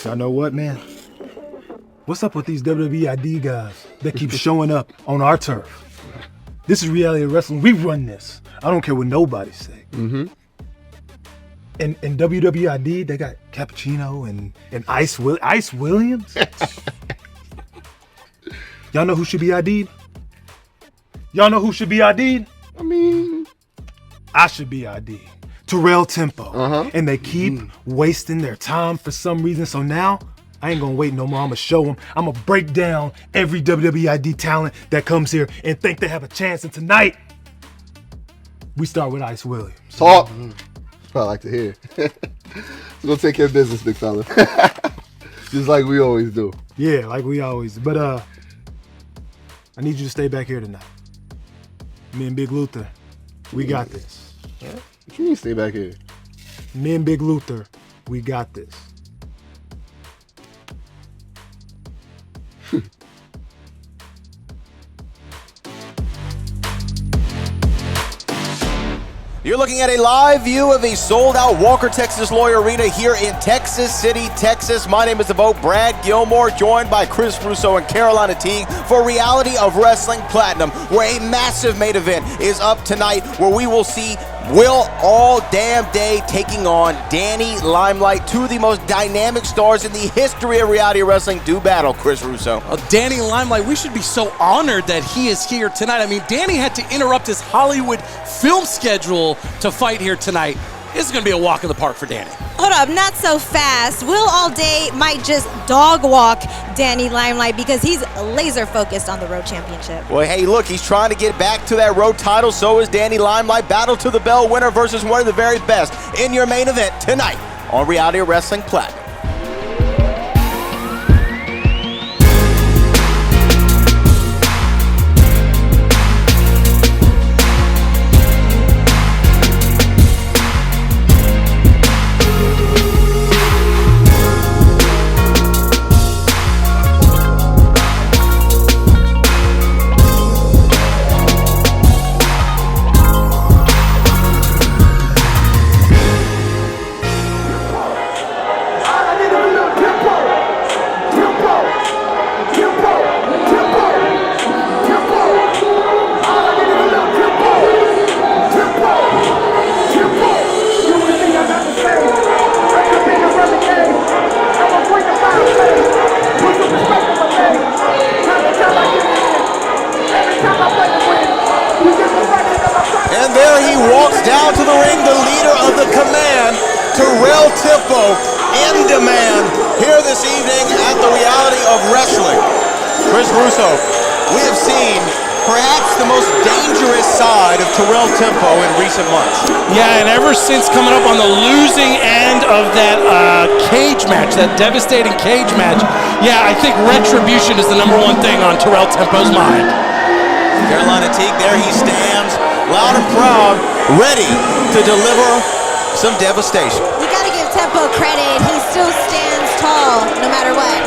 Y'all know what, man? What's up with these WWE ID guys that keep showing up on our turf? This is reality wrestling. We run this. I don't care what nobody say. Mm-hmm. And WWE ID, they got Cappuccino and Ice Williams. Y'all know who should be ID'd? Y'all know who should be ID'd? I mean, I should be ID'd. Terrale Tempo. Uh-huh. And they keep wasting their time for some reason. So now, I ain't gonna wait no more. I'm gonna show them. I'm gonna break down every WWE ID talent that comes here and think they have a chance. And tonight, we start with Ice Williams. Talk. That's what I like to hear. So go take care of business, big fella. Just like we always do. Yeah, like we always. But I need you to stay back here tonight. Me and Big Luther, we got this. What you mean stay back here? Me and Big Luther, we got this. You're looking at a live view of a sold-out Walker Texas Lawyer Arena here in Texas City, Texas. My name is the vote, Brad Gilmore, joined by Chris Russo and Carolina Teague for Reality of Wrestling Platinum, where a massive main event is up tonight, where we will see Will Allday taking on Danny Limelight, two of the most dynamic stars in the history of reality wrestling, do battle. Chris Russo. Danny Limelight, we should be so honored that he is here tonight. I mean, Danny had to interrupt his Hollywood film schedule to fight here tonight. This is going to be a walk in the park for Danny. Hold up, not so fast. Will Allday might just dog walk Danny Limelight because he's laser focused on the Road Championship. Well, hey, look, he's trying to get back to that Road title. So is Danny Limelight. Battle to the bell winner versus one of the very best in your main event tonight on Reality of Wrestling Platinum. Down to the ring, the leader of the command, Terrale Tempo, in demand here this evening at the Reality of Wrestling. Chris Russo, we have seen perhaps the most dangerous side of Terrale Tempo in recent months. Yeah, and ever since coming up on the losing end of that cage match, that devastating cage match, yeah, I think retribution is the number one thing on Terrale Tempo's mind. Carolina Teague, there he stands, loud and proud, ready to deliver some devastation. You gotta give Tempo credit. He still stands tall no matter what.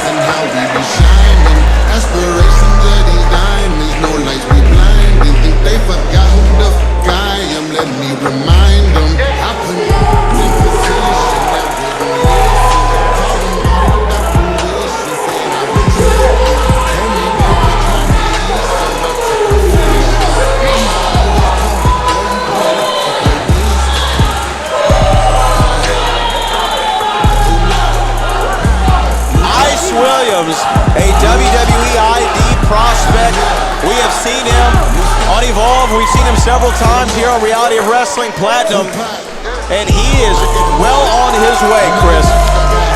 And how we be shining, aspirations of these diamonds, no lights be blinding. Think they forgot who the f*** I am, let me remind them. I put in position that Williams, a WWE ID prospect. We have seen him on Evolve. We've seen him several times here on Reality of Wrestling Platinum, and he is well on his way, Chris.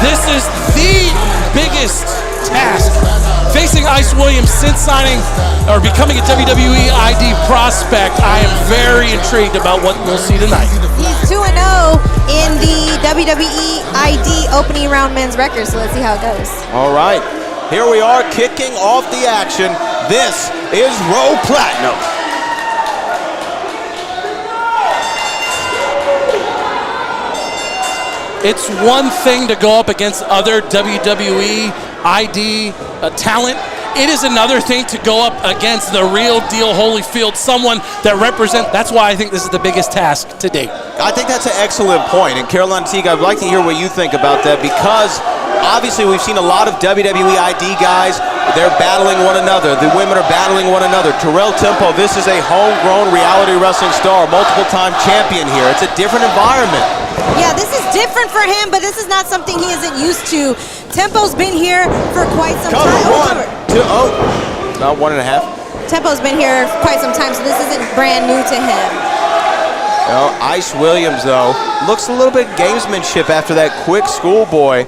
This is the biggest task facing Ice Williams since signing or becoming a WWE ID prospect. I am very intrigued about what we'll see tonight. He's 2-0 in the WWE ID opening round men's record, so let's see how it goes. All right, here we are kicking off the action. This is Road Platinum. It's one thing to go up against other WWE ID talent. it is another thing to go up against the real deal Holyfield, someone that represents. That's why I think this is the biggest task to date. I think that's an excellent point. And Carolina Teague, I'd like to hear what you think about that, because obviously we've seen a lot of WWE ID guys. They're battling one another. The women are battling one another. Terrale Tempo, this is a homegrown reality wrestling star, multiple-time champion here. It's a different environment. Yeah, this is different for him, but this is not something he isn't used to. Tempo's been here for quite some time. About 1.5. Tempo's been here for quite some time, so this isn't brand new to him. Well, Ice Williams, though, looks a little bit gamesmanship after that quick schoolboy.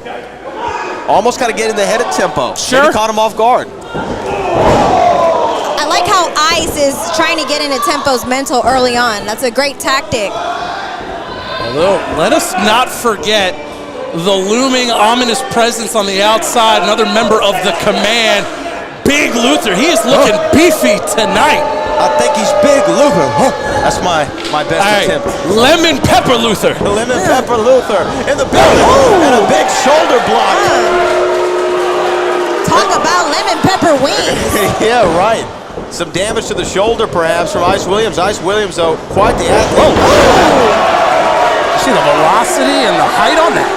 Almost got to get in the head of Tempo. Sure. Maybe caught him off guard. I like how Ice is trying to get into Tempo's mental early on. That's a great tactic. Although, let us not forget the looming ominous presence on the outside, another member of the command, Big Luther. He is looking beefy tonight. I think he's Big Luther. That's my best attempt. Lemon Pepper Luther. Lemon Pepper Luther in the building. And a big shoulder block. Talk about lemon pepper wings. Yeah, right. Some damage to the shoulder, perhaps, from Ice Williams. Ice Williams, though, quite the athlete. You see the velocity and the height on that.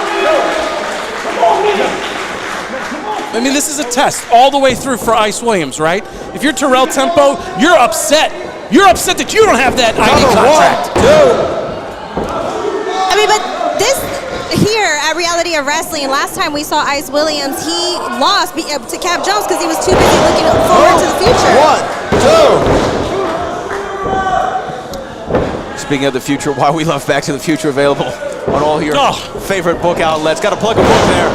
I mean, this is a test all the way through for Ice Williams, right? If you're Terrale Tempo, you're upset. You're upset that you don't have that ID contract. I mean, but this here at Reality of Wrestling, last time we saw Ice Williams, he lost to Cap Jones because he was too busy looking forward to the future. 1, 2. Speaking of the future, why we love Back to the Future available on all your favorite book outlets. Got to plug a book there.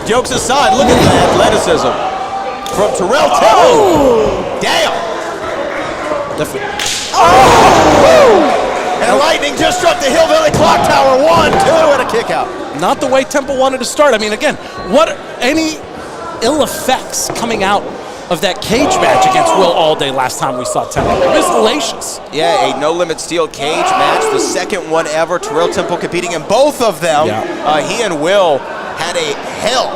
Jokes aside, look at the athleticism from Terrale Tempo. Damn. And lightning just struck the Hillbilly Clock Tower. 1, 2, and a kick out. Not the way Tempo wanted to start. I mean, again, what any ill effects coming out of that cage match against Will Allday last time we saw Tempo? It was hellacious. Yeah, a no-limit steel cage match, the second one ever. Terrale Tempo competing in both of them. Yeah. He and Will had a hell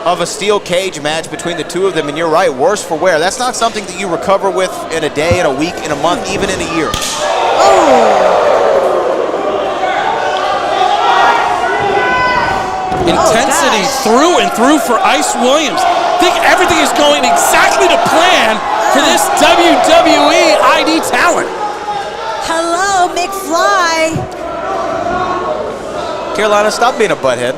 of a steel cage match between the two of them, and you're right, worse for wear. That's not something that you recover with in a day, in a week, in a month, even in a year. Intensity through and through for Ice Williams. I think everything is going exactly to plan for this WWE ID talent. Hello, McFly. Carolina, stop being a butthead.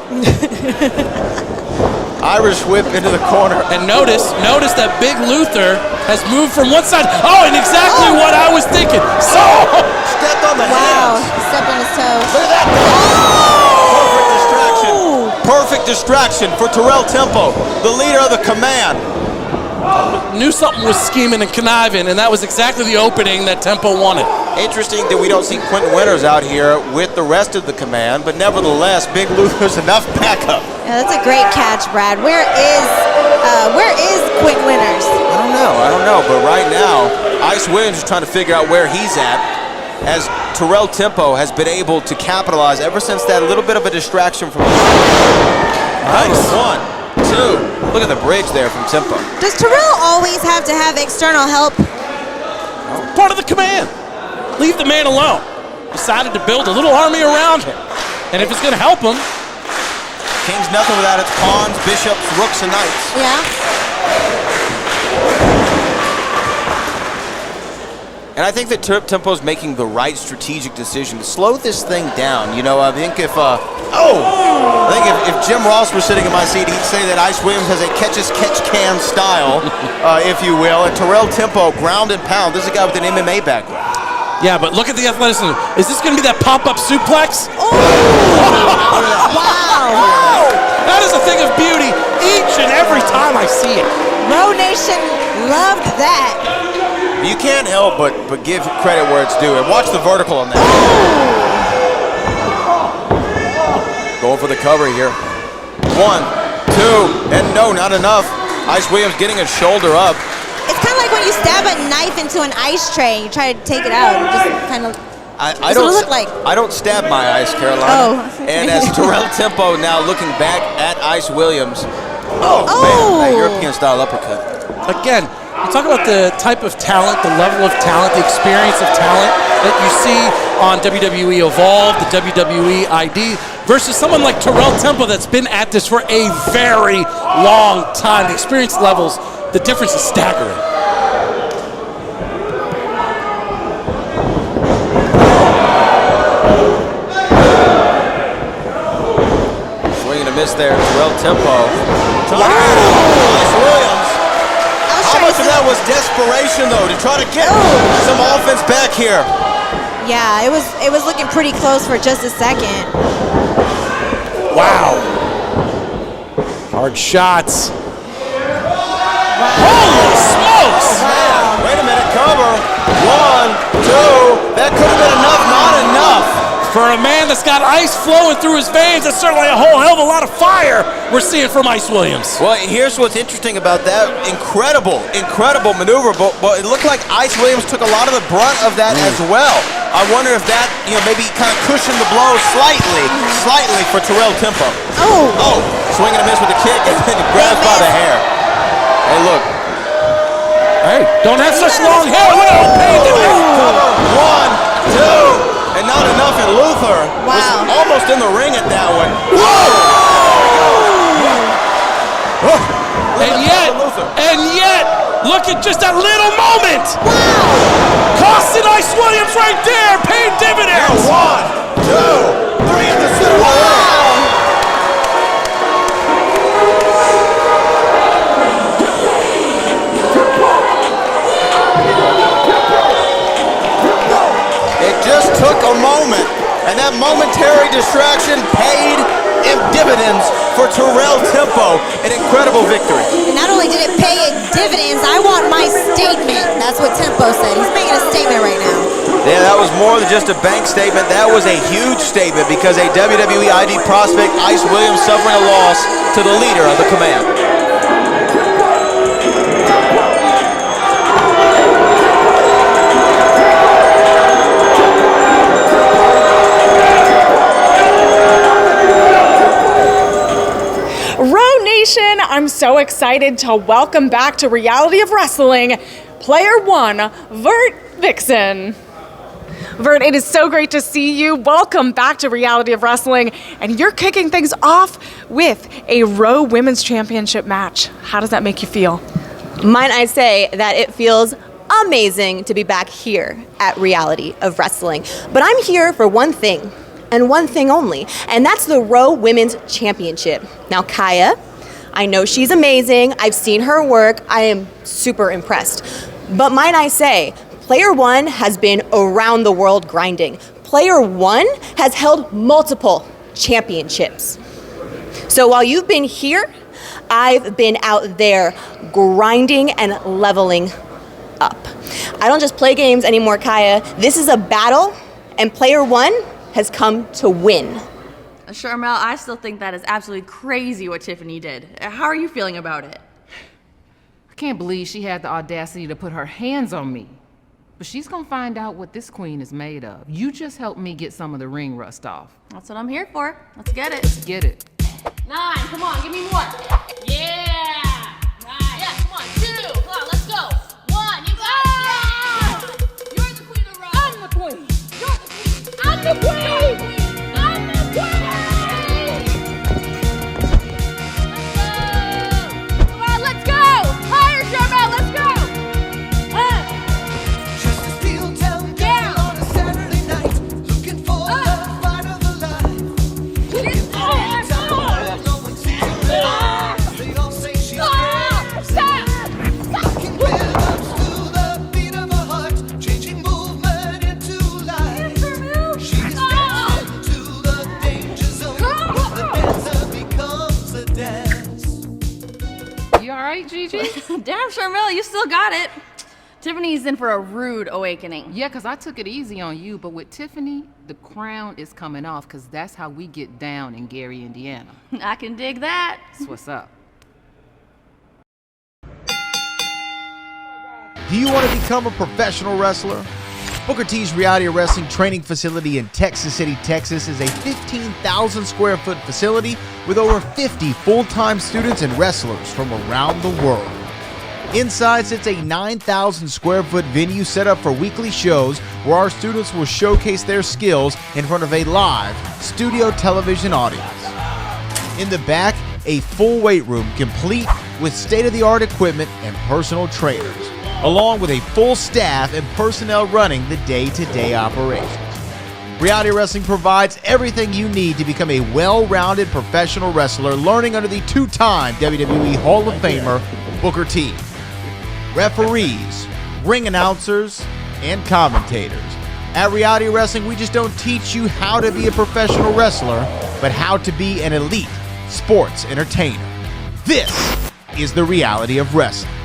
Irish whip into the corner. And notice that Big Luther has moved from one side. Oh, and exactly what I was thinking. So stepped on the hands. Stepped on his toes. Look at that. Perfect distraction for Terrale Tempo, the leader of the command. Knew something was scheming and conniving, and that was exactly the opening that Tempo wanted. Interesting that we don't see Quentin Winters out here with the rest of the command, but nevertheless, Big Luther's enough backup. Yeah, that's a great catch, Brad. Where is Quentin Winters? I don't know, but right now, Ice Williams is trying to figure out where he's at, as Terrale Tempo has been able to capitalize ever since that little bit of a distraction from Nice. 1, 2. Look at the bridge there from Tempo. Does Terrale always have to have external help? Part of the command. Leave the man alone. Decided to build a little army around him. And if it's going to help him. King's nothing without its pawns, bishops, rooks, and knights. Yeah. And I think that Tempo's making the right strategic decision to slow this thing down. You know, I think if Jim Ross were sitting in my seat, he'd say that Ice Williams has a catch-as-catch-can style, if you will. And Terrale Tempo, ground and pound. This is a guy with an MMA background. Yeah, but look at the athleticism. Is this going to be that pop-up suplex? Oh. Wow. That is a thing of beauty each and every time I see it. Row Nation loved that. You can't help but give credit where it's due. And watch the vertical on that. Going for the cover here. 1, 2, and no, not enough. Ice Williams getting his shoulder up. It's kind of like when you stab a knife into an ice tray and you try to take it out. It just kind of. I don't look like. I don't stab my ice, Carolina. Oh. And as Terrale Tempo now looking back at Ice Williams. Man, that European style uppercut. again, you talk about the type of talent, the level of talent, the experience of talent that you see on WWE Evolve, the WWE ID, versus someone like Terrale Tempo that's been at this for a very long time. The experience levels, the difference is staggering. Swing and a miss there, Terrale Tempo. Nice Williams. How much of that was desperation, though, to try to get some offense back here? Yeah, it was looking pretty close for just a second. Wow. Hard shots. Holy smokes! Man, wait a minute, cover. 1, 2. That could have been enough, not enough. For a man that's got ice flowing through his veins, that's certainly a whole hell of a lot of fire we're seeing from Ice Williams. Well, here's what's interesting about that. Incredible maneuver, but it looked like Ice Williams took a lot of the brunt of that as well. I wonder if that, maybe kind of cushioned the blow slightly for Terrale Tempo. Oh, swing and a miss with the kick, and then grabs by the hair. Hey, look. Hey, don't have such long hair. Look at how pain did it. Cover, 1, 2. And not enough, and Luther was almost in the ring at that one. And yet, look at just that little moment. Costing Ice Williams right there, paying dividends. 1, 2, 3 in the center. Just took a moment, and that momentary distraction paid dividends for Terrale Tempo. An incredible victory. And not only did it pay dividends, I want my statement. That's what Tempo said. He's making a statement right now. Yeah, that was more than just a bank statement. That was a huge statement because a WWE ID prospect, Ice Williams, suffering a loss to the leader of the Command. I'm so excited to welcome back to Reality of Wrestling, Player 1, Vert Vixen. Vert, it is so great to see you. Welcome back to Reality of Wrestling, and you're kicking things off with a Raw Women's Championship match. How does that make you feel? Might I say that it feels amazing to be back here at Reality of Wrestling. But I'm here for one thing, and one thing only, and that's the Raw Women's Championship. Now, Kiah, I know she's amazing. I've seen her work. I am super impressed. But might I say, Player 1 has been around the world grinding. Player 1 has held multiple championships. So while you've been here, I've been out there grinding and leveling up. I don't just play games anymore, Kiah. This is a battle, and Player 1 has come to win. Sharmell, I still think that is absolutely crazy what Tiffany did. How are you feeling about it? I can't believe she had the audacity to put her hands on me. But she's gonna find out what this queen is made of. You just helped me get some of the ring rust off. That's what I'm here for. Let's get it. Let's get it. 9, come on, give me more. Yeah! 9. Yeah, come on, 2. Come on, let's go. 1, you got it. Yeah! You're the queen of Raw. I'm the queen. You're the queen. I'm the queen. I'm the queen. Damn, Sharmell, you still got it. Tiffany's in for a rude awakening. Yeah, because I took it easy on you, but with Tiffany, the crown is coming off because that's how we get down in Gary, Indiana. I can dig that. That's what's up. Do you want to become a professional wrestler? Booker T's Reality of Wrestling training facility in Texas City, Texas is a 15,000 square foot facility with over 50 full-time students and wrestlers from around the world. Inside sits a 9,000 square foot venue set up for weekly shows where our students will showcase their skills in front of a live studio television audience. In the back, a full weight room complete with state-of-the-art equipment and personal trainers, along with a full staff and personnel running the day-to-day operations. Reality Wrestling provides everything you need to become a well-rounded professional wrestler, learning under the two-time WWE Hall of Famer, Booker T. Referees, ring announcers, and commentators. At Reality Wrestling, we just don't teach you how to be a professional wrestler, but how to be an elite sports entertainer. This is the reality of wrestling.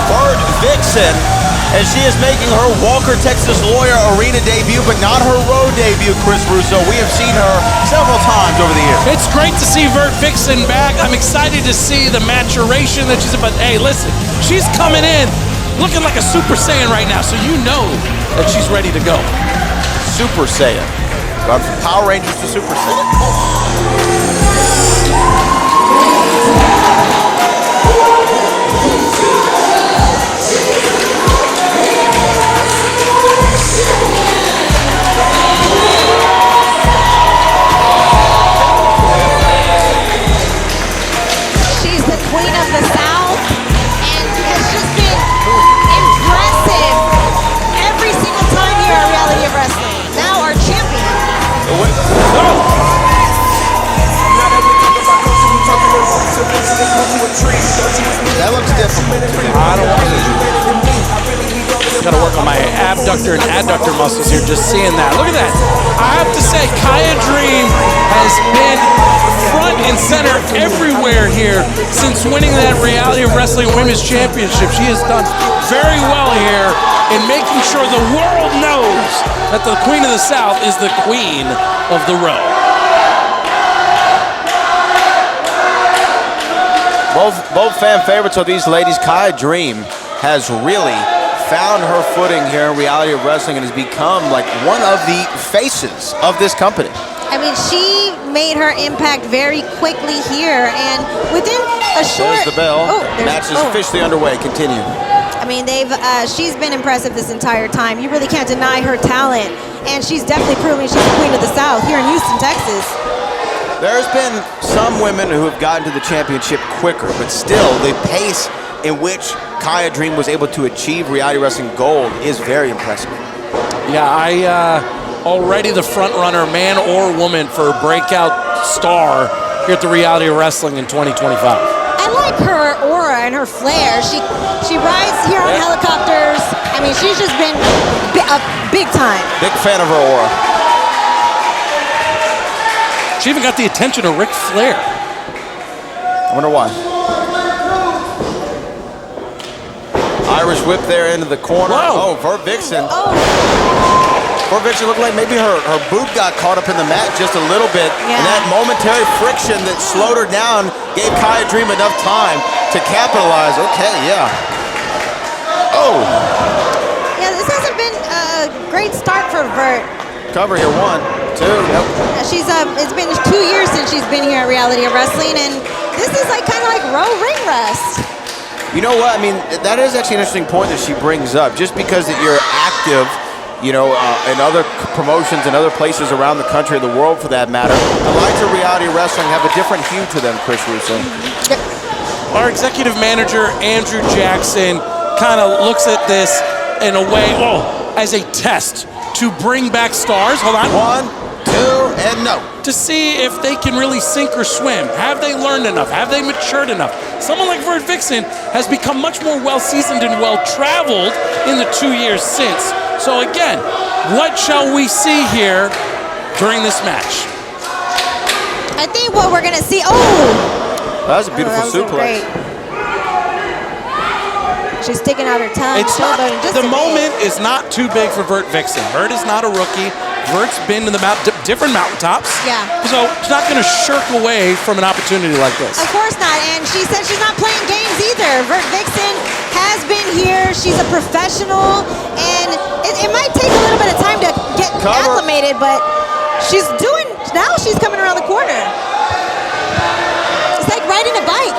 Vert Vixen, as she is making her Walker, Texas Lawyer Arena debut, but not her road debut, Chris Russo. We have seen her several times over the years. It's great to see Vert Vixen back. I'm excited to see the maturation that she's in. But hey, listen, she's coming in looking like a Super Saiyan right now, so you know that she's ready to go. Super Saiyan. Gone from Power Rangers to Super Saiyan. Queen of the South, and has just been impressive every single time here at Reality of Wrestling. Now our champion. That looks difficult. I don't want to. Gotta work on my abductor and adductor muscles here, just seeing that. Look at that. I have to say, Kiah Dream has been front and center everywhere here since winning that Reality of Wrestling Women's Championship. She has done very well here in making sure the world knows that the Queen of the South is the Queen of the Road. Both fan favorites of these ladies. Kiah Dream has really found her footing here in Reality of Wrestling and has become like one of the faces of this company. I mean, she made her impact very quickly here, and within a short... There's the bell. Match is officially underway. Continue. I mean, she's been impressive this entire time. You really can't deny her talent, and she's definitely proving she's the Queen of the South here in Houston, Texas. There's been some women who have gotten to the championship quicker, but still the pace in which Kiah Dream was able to achieve Reality Wrestling Gold is very impressive. Yeah, already the front runner, man or woman, for a breakout star here at the Reality of Wrestling in 2025. I like her aura and her flair. She rides here on helicopters. I mean, she's just been big time. Big fan of her aura. She even got the attention of Ric Flair. I wonder why. Irish whip there into the corner. Whoa. Oh, Vert Vixen. Vert Vixen looked like maybe her boot got caught up in the mat just a little bit. Yeah. And that momentary friction that slowed her down gave Kiah Dream enough time to capitalize. Okay, yeah. Oh. Yeah, this hasn't been a great start for Vert. Cover here, 1, 2, nope. It's been 2 years since she's been here at Reality of Wrestling, and this is like kind of like ring rust. You know what? I mean, that is actually an interesting point that she brings up. Just because that you're active, you know, in other promotions and other places around the country, the world for that matter, the lights of Reality Wrestling have a different hue to them, Chris Russo. Our executive manager, Andrew Jackson, kind of looks at this in a way, as a test to bring back stars. Hold on. 1, 2, and no. To see if they can really sink or swim. Have they learned enough? Have they matured enough? Someone like Vert Vixen has become much more well-seasoned and well-traveled in the 2 years since. So again, what shall we see here during this match? I think what we're going to see... That was a beautiful suplex. She's sticking out her tongue. It's not, showboating just the a bit. moment is not too big for Vert Vixen. Vert is not a rookie. Vert's been to the different mountaintops. Yeah. So she's not going to shirk away from an opportunity like this. Of course not, and she said she's not playing games either. Vert Vixen has been here. She's a professional, and it might take a little bit of time to get acclimated, but she's coming around the corner. It's like riding a bike.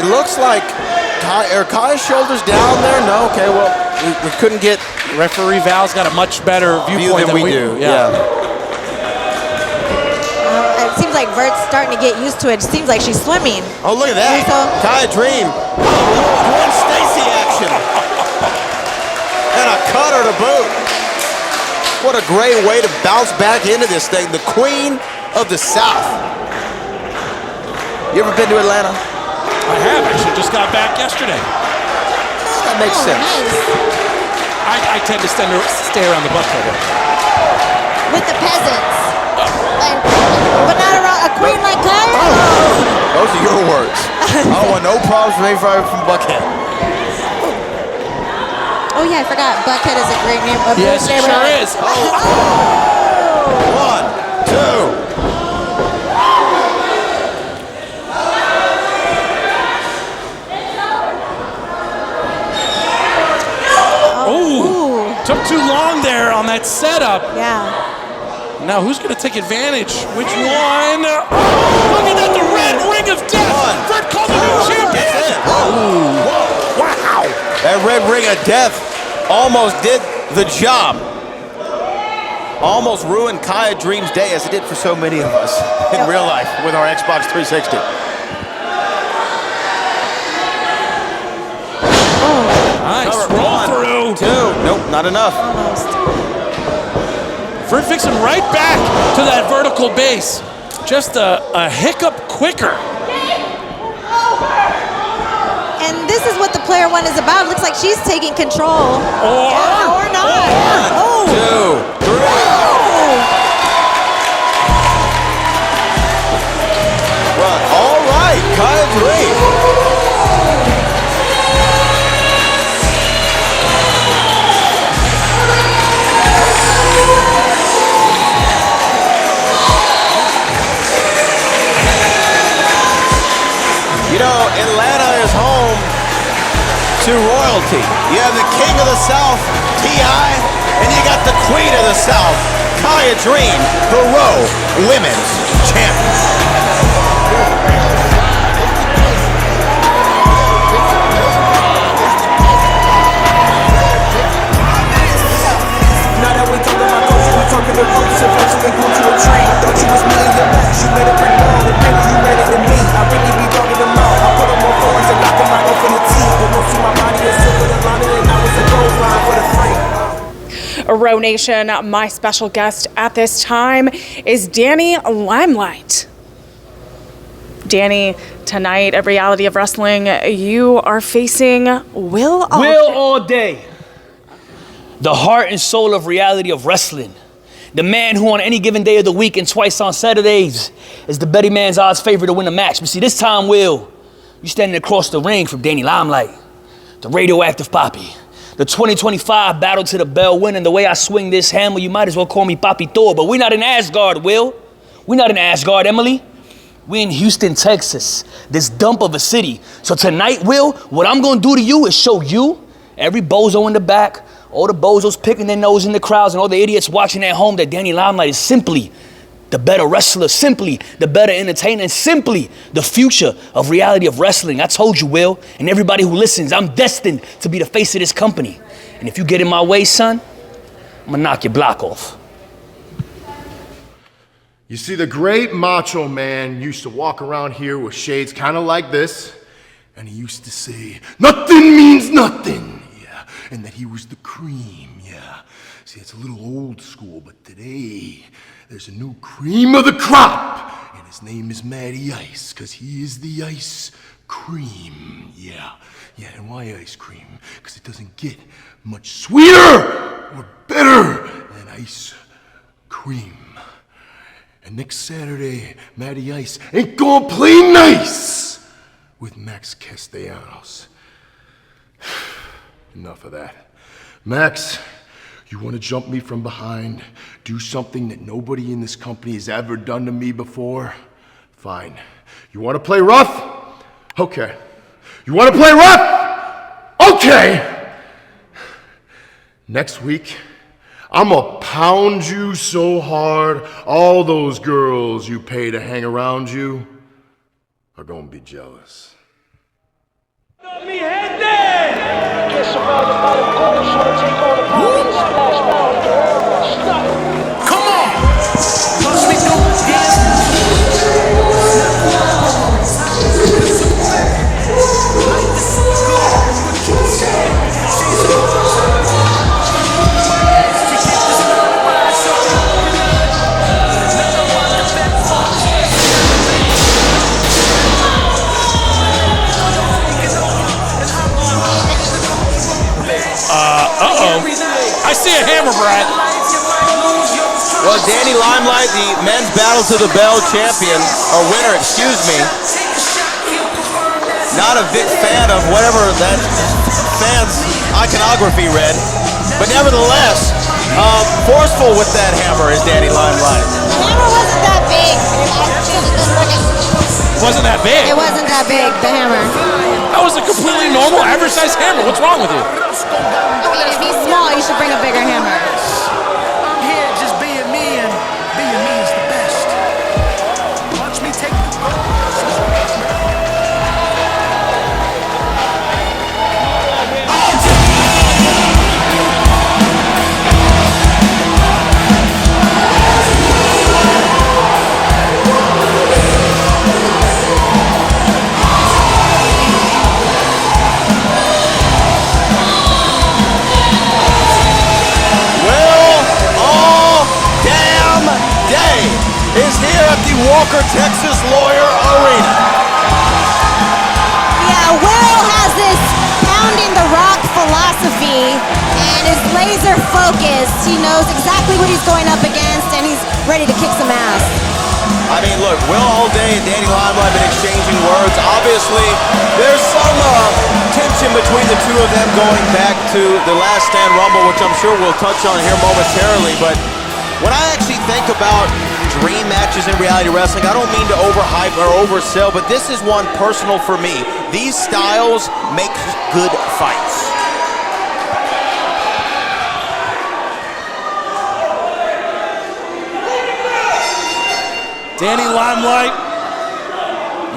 It looks like are Kiah's shoulders down there? No? Okay, well, we couldn't get... Referee Val's got a much better viewpoint than we do. Yeah. It seems like Vert's starting to get used to it. It seems like she's swimming. Oh, look at that. Kiah Dream. Gwen Stacy action. And a cutter to boot. What a great way to bounce back into this thing. The Queen of the South. You ever been to Atlanta? I have actually. Just got back yesterday. That makes sense. Nice. I tend to stay around the Buckhead area. With the peasants. But not around a queen like Kiah? Those are your words. I don't want no problems from anybody from Buckhead. Oh yeah, I forgot. Buckhead is a great name. Yes, it sure is. One, two. Oh, took too long there on that setup. Yeah. Now who's going to take advantage? Which one? Look at that, the red ring of death. Vert called the new champion. Wow. That red ring of death almost did the job. Almost ruined Kiah Dream's day as it did for so many of us in real life with our Xbox 360. Nice roll through. Two. Nope, not enough. Vert Vixen right back to that vertical base. Just a hiccup quicker. And this is what the player one is about. It looks like she's taking control. Or not. One, two, three. Well, all right, Kiah Dream. You know, Atlanta is home to royalty. You have the King of the South, T.I., and you got the Queen of the South, Kiah Dream, the Raw Women's Champion. Now that we talking about culture, we talking the roots of culture, we grew to a tree. Thought you was me in your back, you made it bring more, and maybe you made it to me. I really be dogging them out. I put them on phones and knock them out off in the teeth. But most of my body is silver than lining, and I was a gold line for the frame. Row Nation, my special guest at this time is Danny Limelight. Danny, tonight at Reality of Wrestling, you are facing Will Allday. Will Allday, the heart and soul of Reality of Wrestling. The man who on any given day of the week and twice on Saturdays is the Betty Man's odds favorite to win the match. But see, this time, Will, you're standing across the ring from Danny Limelight, the radioactive Poppy, the 2025 Battle to the Bell winner. And the way I swing this hammer, you might as well call me Poppy Thor. But we're not in Asgard, Will. We're not in Asgard, Emily. We're in Houston, Texas, this dump of a city. So tonight, Will, what I'm gonna do to you is show you, every bozo in the back, all the bozos picking their nose in the crowds, and all the idiots watching at home, that Danny Limelight is simply the better wrestler, simply the better entertainer, and simply the future of Reality of Wrestling. I told you, Will, and everybody who listens, I'm destined to be the face of this company. And if you get in my way, son, I'm gonna knock your block off. You see, the great Macho Man used to walk around here with shades kind of like this, and he used to say, "Nothing means nothing," yeah, and that he was the cream, yeah. See, it's a little old school, but today, there's a new cream of the crop, and his name is Matty Ice, because he is the ice cream, yeah. Yeah, and why ice cream? Because it doesn't get much sweeter or better than ice cream. And next Saturday, Matty Ice ain't gonna play nice with Max Castellanos. enough of that. Max, you want to jump me from behind, do something that nobody in this company has ever done to me before? Fine. You want to play rough? Okay. You want to play rough? Okay. Next week, I'm gonna pound you so hard, all those girls you pay to hang around you are gonna be jealous. I see a hammer, Brad. Well, Danny Limelight, the men's battle to the bell champion, or winner, excuse me. Not a big fan of whatever that fan's iconography read, but nevertheless, forceful with that hammer is Danny Limelight. The hammer wasn't that big. Wasn't that big? It wasn't that big, the hammer. That was a completely normal, average-sized hammer. What's wrong with you? I mean, if he's small, you should bring a bigger hammer. I'm here just being me, and being me is the best. Watch me take the is here at the Walker, Texas Lawyer Arena. Yeah, Will has this pounding the rock philosophy and is laser focused. He knows exactly what he's going up against and he's ready to kick some ass. I mean, look, Will Allday and Danny Limelight have been exchanging words. Obviously, there's some tension between the two of them going back to the Last Stand Rumble, which I'm sure we'll touch on here momentarily. But when I actually think about dream matches in reality wrestling, I don't mean to overhype or oversell, but this is one personal for me. These styles make good fights. Danny Limelight,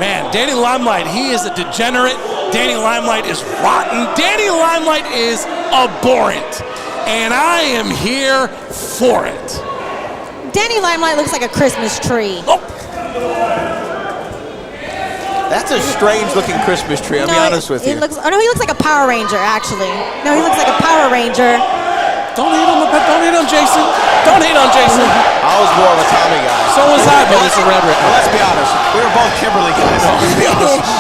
man, Danny Limelight, he is a degenerate. Danny Limelight is rotten. Danny Limelight is abhorrent. And I am here for it. Danny Limelight looks like a Christmas tree. Oh. That's a strange looking Christmas tree, I'll be honest with you. He looks like a Power Ranger, actually. No, he looks like a Power Ranger. Don't hate on Jason. Don't hate on Jason. I was more of a Tommy guy. So was I, but it's a red. Well, let's be honest. We were both Kimberly guys.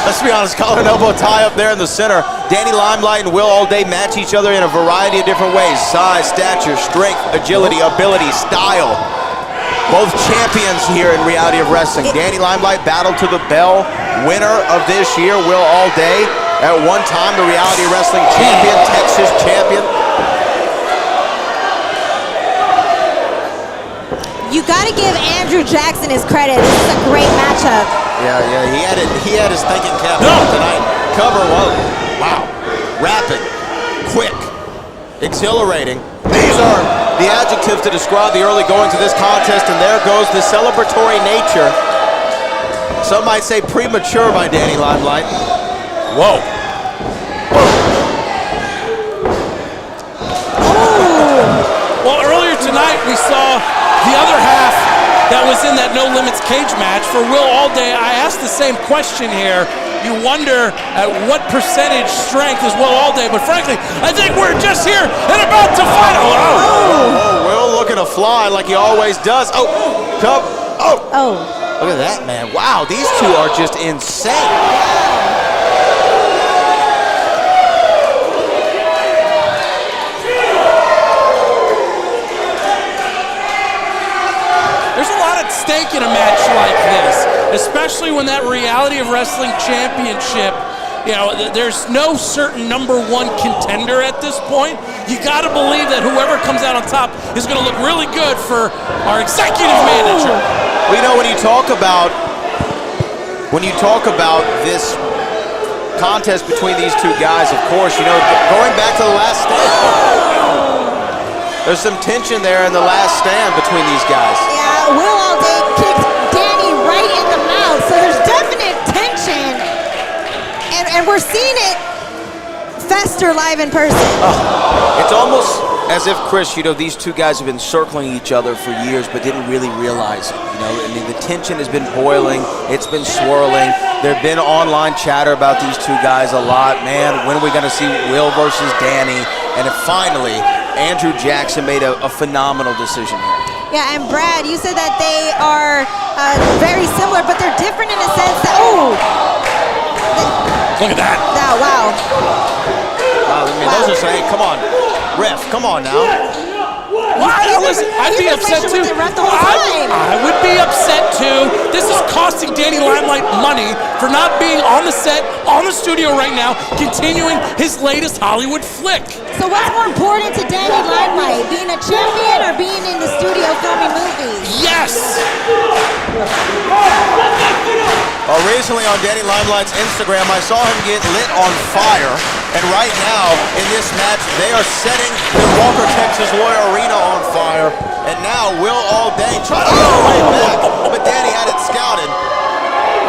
Let's be honest. Collar and elbow tie up there in the center. Danny Limelight and Will Allday match each other in a variety of different ways. Size, stature, strength, agility, ability, style. Both champions here in reality of wrestling. Danny Limelight, battle to the bell. Winner of this year, Will Allday. At one time, the reality of wrestling champion, Texas champion. You gotta give Andrew Jackson his credit. This is a great matchup. Yeah, he had his thinking cap on tonight. Cover, wow. Rapid, quick, exhilarating. These are the adjectives to describe the early goings of this contest, and there goes the celebratory nature. Some might say premature by Danny Limelight. Whoa. Well, earlier tonight we saw the other half that was in that No Limits cage match. For Will Allday, I asked the same question here. You wonder at what percentage strength is Will Allday, but frankly, I think we're just here and about to fight. Oh, Will looking to fly like he always does. Look at that, man. Wow, these two are just insane. Stake in a match like this, especially when that reality of wrestling championship You know, there's no certain #1 contender at this point. You got to believe that whoever comes out on top is going to look really good for our executive manager. Well, you know, when you talk about this contest between these two guys, of course, you know, going back to the last stand, there's some tension there in the last stand between these guys. Yeah, Will Allday kicked Danny right in the mouth, so there's definite tension. And we're seeing it fester live in person. It's almost as if, Chris, you know, these two guys have been circling each other for years but didn't really realize it. You know, I mean, the tension has been boiling. It's been swirling. There have been online chatter about these two guys a lot. Man, when are we going to see Will versus Danny? And finally, Andrew Jackson made a phenomenal decision here. Yeah, and Brad, you said that they are very similar, but they're different in a sense that, look at that. Wow. Wow, I mean, those are saying, come on, ref, come on now. I'd be upset too. I would be upset too. This is costing Danny Limelight money for not being on the set, on the studio right now, continuing his latest Hollywood flick. So what's more important to Danny Limelight, being a champion or being in the studio filming movies? Yes! Recently on Danny Limelight's Instagram, I saw him get lit on fire. And right now, in this match, they are setting the Walker Texas Lawyer Arena on fire. And now Will Allday trying to get right back, but Danny had it scouted.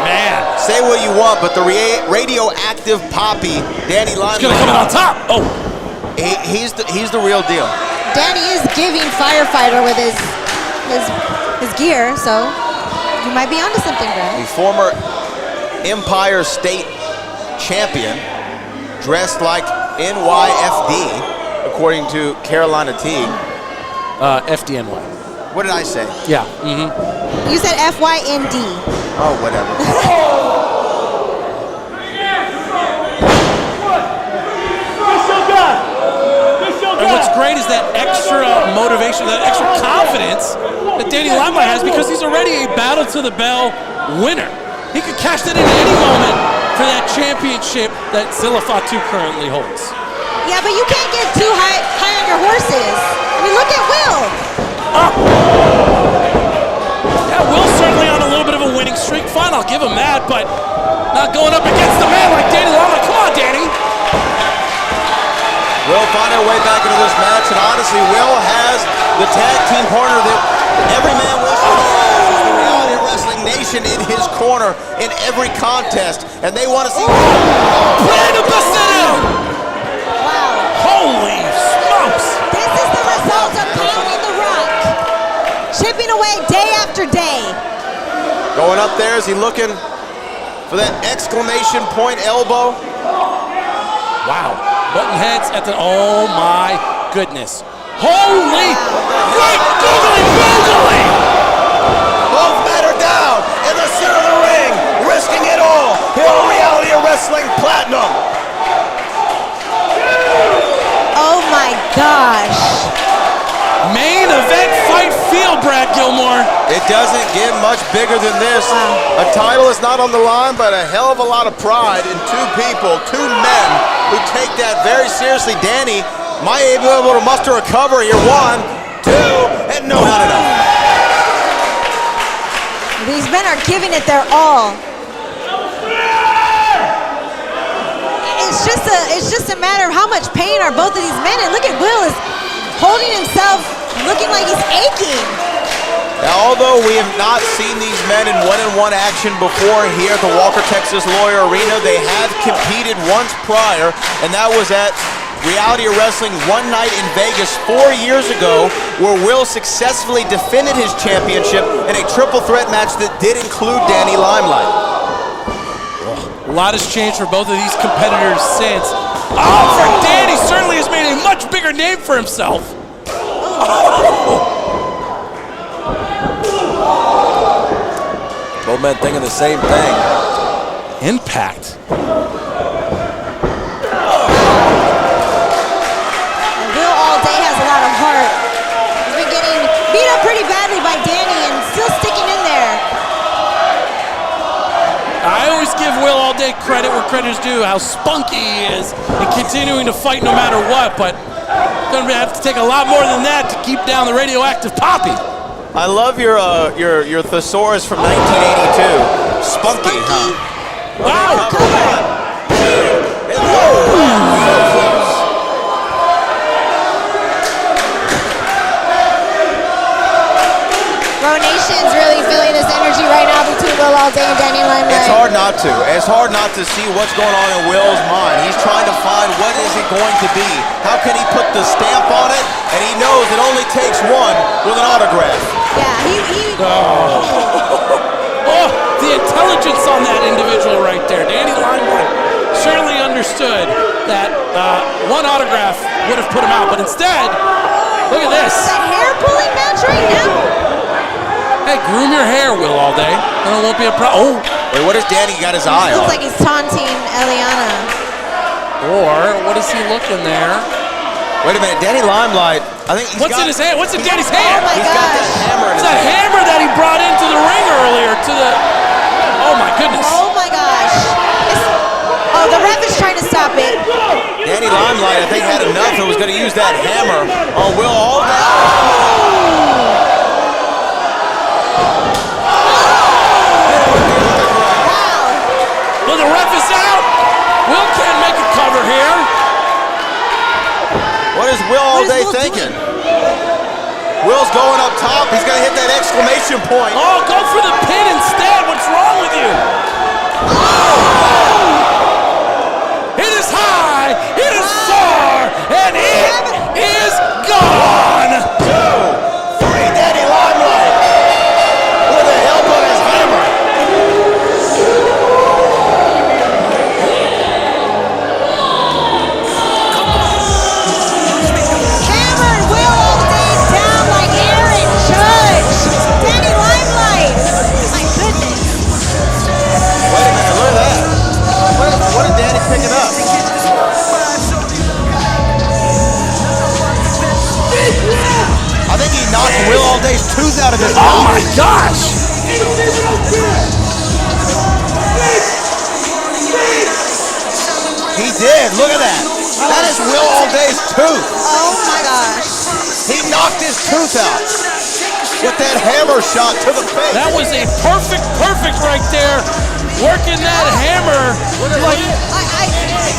Man. Say what you want, but the radioactive poppy, Danny Limelight. He's gonna come out on top. Oh. He's the real deal. Danny is giving firefighter with his gear, so you might be onto something, Brad. The former Empire State Champion, dressed like NYFD, according to Carolina Teague. FDNY. What did I say? Yeah. You said FYND. Oh, whatever. And what's great is that extra motivation, that extra confidence that Danny Limelight has, because he's already a Battle to the Bell winner. He could cash that in at any moment for that championship that Zilla Fatu currently holds. Yeah, but you can't get too high on your horses. I mean, look at Will. Yeah, Will's certainly on a little bit of a winning streak. Fine, I'll give him that, but not going up against a man like Danny Limelight. Come on, Danny. Will find their way back into this match, and honestly, Will has the tag team partner that every man wishes to have. The Reality Wrestling Nation in his corner in every contest, and they want to see. Brandon Bassett! Wow. Holy smokes! This is the result of pounding the rock, chipping away day after day. Going up there, is he looking for that exclamation point elbow? Wow. Button heads at the, oh my goodness. Holy, right googly. Both men are down in the center of the ring, risking it all here on Reality of Wrestling Platinum. Oh my gosh. Main event fight feel, Brad Gilmore. It doesn't get much bigger than this. A title is not on the line, but a hell of a lot of pride in two people, two men who take that very seriously. Danny might be able to muster a cover here. 1, 2, and no, not enough. These men are giving it their all. It's just a matter of how much pain are both of these men. And look at Will is holding himself, looking like he's aching. Now, although we have not seen these men in one-on-one action before here at the Walker Texas Lawyer Arena, they have competed once prior, and that was at Reality of Wrestling One Night in Vegas 4 years ago, where Will successfully defended his championship in a triple threat match that did include Danny Limelight. A lot has changed for both of these competitors since. Oh, for Danny certainly has made a much bigger name for himself. Both men thinking the same thing. Impact. Will Allday has a lot of heart. He's been getting beat up pretty badly by Danny and still sticking in there. I always give Will Allday credit where credit is due, how spunky he is and continuing to fight no matter what, but going to have to take a lot more than that to keep down the radioactive Poppy. I love your thesaurus from 1982. Spunky, huh? Wow! Bro Nation's really feeling this energy right now between Will Allday and Danny Limelight. It's hard not to. It's hard not to see what's going on in Will's mind. He's trying to find what is it going to be. How can he put the stamp on it? And he knows it only takes one with an autograph. Yeah, he Oh, the intelligence on that individual right there. Danny Limelight surely understood that one autograph would have put him out, but instead, look at this. The hair pulling match right now. Hey, groom your hair, Will Allday, and it won't be a problem. Oh, wait, what has Danny got his eye on? Looks like he's taunting Eliana. Or what is he looking there? Wait a minute, Danny Limelight. I think what's in his hand? What's in Danny's hand? Oh my He's got that hammer in It's his a hand. hammer that he brought into the ring earlier. Oh my goodness. Oh my gosh. Oh, the ref is trying to stop it. Danny Limelight, I think, had enough and was going to use that hammer on Will Allday. Well, the ref is out. Will can't make a cover here. What is Will Allday thinking? Will's going up top. He's going to hit that exclamation point. Oh, go for the pin instead. What's wrong with you? It is high. It is far. And it is gone. 2, 3, Danny Limelight with the help of his hammer. Hammered Will Allday down like Aaron Judge. Danny Limelight. My goodness. Wait a minute, look at that. What did Danny pick it up? I think he knocked Will Allday's tooth out of his mouth. Oh my gosh. He did. Look at that. That is Will Allday's tooth. Oh my gosh. He knocked his tooth out with that hammer shot to the face. That was a perfect right there. Working that hammer.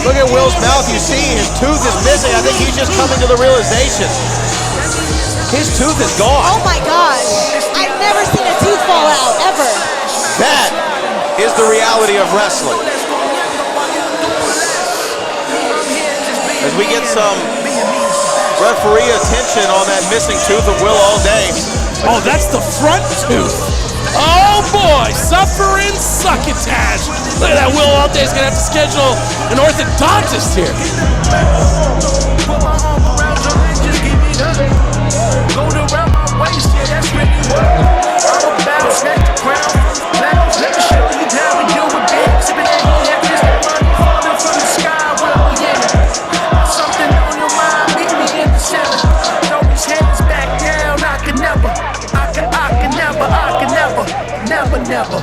Look at Will's mouth. You see his tooth is missing. I think he's just coming to the realization. His tooth is gone. Oh my gosh. I've never seen a tooth fall out, ever. That is the reality of wrestling. As we get some referee attention on that missing tooth of Will Allday. Oh, that's the front tooth. Oh boy, suffering succotash. Look at that, Will Allday's gonna have to schedule an orthodontist here. Never.